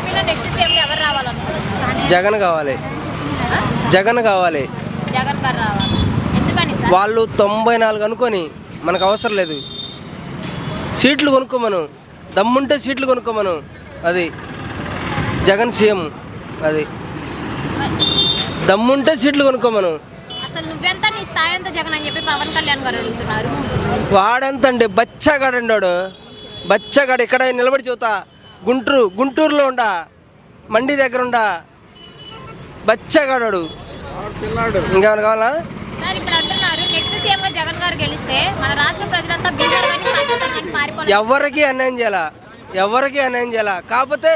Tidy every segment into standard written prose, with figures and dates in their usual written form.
ఏపీలో next CM ఎవరు రావాలనుకుంటున్నారు? జగన్ కావాలి. జగన్ కావాలి. జగన్ గారు రావాలి. ఎందుకని సార్? వాళ్ళు 94 అనుకొని మనకు అవసరం లేదు. సీట్లు కొనుక్కోమను, దమ్ముంటే సీట్లు కొనుక్కోమను. అది జగన్ సీఎం. అది దమ్ముంటే సీట్లు కొనుక్కోమను. అసలు నువ్వెంత, నీ స్థాయి ఎంత జగన్ అని చెప్పి పవన్ కళ్యాణ్ గారు అడుగుతున్నారు. వాడెంతండి? బచ్చాగాడండి వాడు. బచ్చాగాడు. ఇక్కడ నిలబడి చూతా. గుంటూరులో ఉండా, మండి దగ్గర ఉండా. బచ్చాగాడు. ఇంకేమైనా కావాలా? సార్ ఇప్పుడు అంటున్నారు నెక్స్ట్ సీఎం గా జగన్ గారు గెలిస్తే మన రాష్ట్ర ప్రజలంతా బీహార్ కానీ పాకిస్తాన్ కానీ పారిపోవాలి. ఎవరికి అన్యాయం చేయాలా. కాకపోతే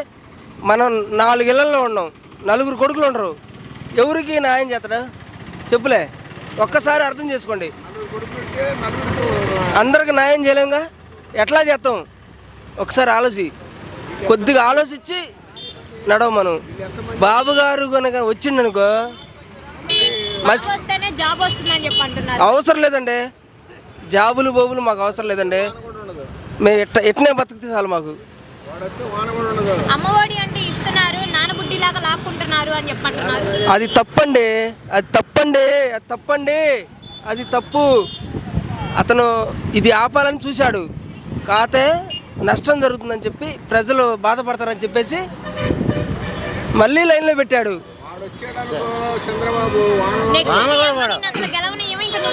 మనం 4 ఇళ్లలో ఉన్నాం, 4 కొడుకులు ఉండరు. ఎవరికి న్యాయం చేస్తాడా చెప్పులే. ఒక్కసారి అర్థం చేసుకోండి. అందరికి న్యాయం చేయలేంగా, ఎట్లా చేస్తాం? ఒకసారి కొద్దిగా ఆలోచించి నడవ. మనం బాబు గారు కనుక వచ్చిండనుకో జాబ్ వస్తుందని చెప్పి అంటున్నారు. అవసరం లేదండి. జాబులు బోబులు మాకు అవసరం లేదండి. మేము ఎట్నే బతికితే చాలు మాకు. అమ్మఒడి అంటే ఇస్తున్నారు, నానబుడ్డిలాగా లాక్కుంటున్నారు అని చెప్పంటున్నారు. అది తప్పు. అతను ఇది ఆపాలని చూశాడు, కాతే నష్టం జరుగుతుందని చెప్పి ప్రజలు బాధపడతారని చెప్పేసి మళ్ళీ లైన్లో పెట్టాడు.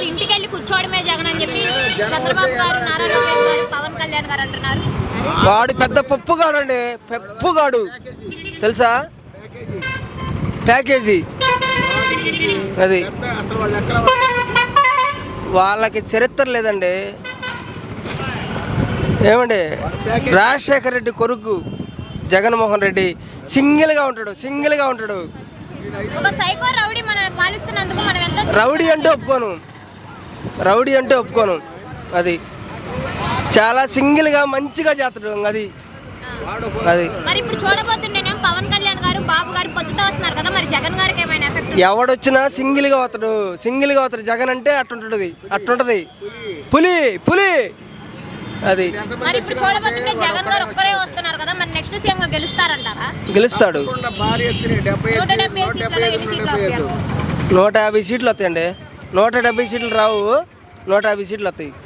ఇంటికి వెళ్ళి కూర్చోవడమే జగన్ అని చెప్పి చంద్రబాబు గారు, నారా లోకేష్ గారు, పవన్ కళ్యాణ్ గారు అంటున్నారు. వాడు పెద్ద పప్పుగాడు అండి. పెప్పుగాడు తెలుసా? ప్యాకేజీ అది. వాళ్ళకి చరిత్ర లేదండి. ఏమండి, రాజశేఖర రెడ్డి కొడుకు జగన్మోహన్ రెడ్డి సింగిల్గా ఉంటాడు. ఒక సైకో రౌడీ మనల్ని పాలిస్తున్నందుకు మనం ఎంత రౌడీ అంటే ఒప్పుకోను. అది చాలా సింగిల్గా మంచిగా చేస్తాడు. అది మరి ఇప్పుడు చూడబోతుంటేనే పవన్ కళ్యాణ్ గారు, బాబు గారు పొద్దుతో వస్తున్నారు కదా, మరి జగన్ గారికి ఏమైనా ఎఫెక్ట్? ఎవడొచ్చినా సింగిల్గా అవుతాడు. జగన్ అంటే అట్టుంటది. పులి అది. మరి ఇప్పుడు చూడబోతుంటే జగన్ గారు ఒక్కరే వస్తున్నారు కదా, మరి నెక్స్ట్ సీఎం గా గెలుస్తారంటారా? గెలుస్తాడు. 170 సీట్లలో ఎన్ని సీట్లు వస్తాయి? 150 సీట్లు వస్తాయండి. 170 సీట్లు రావు, 150 సీట్లు వస్తాయి.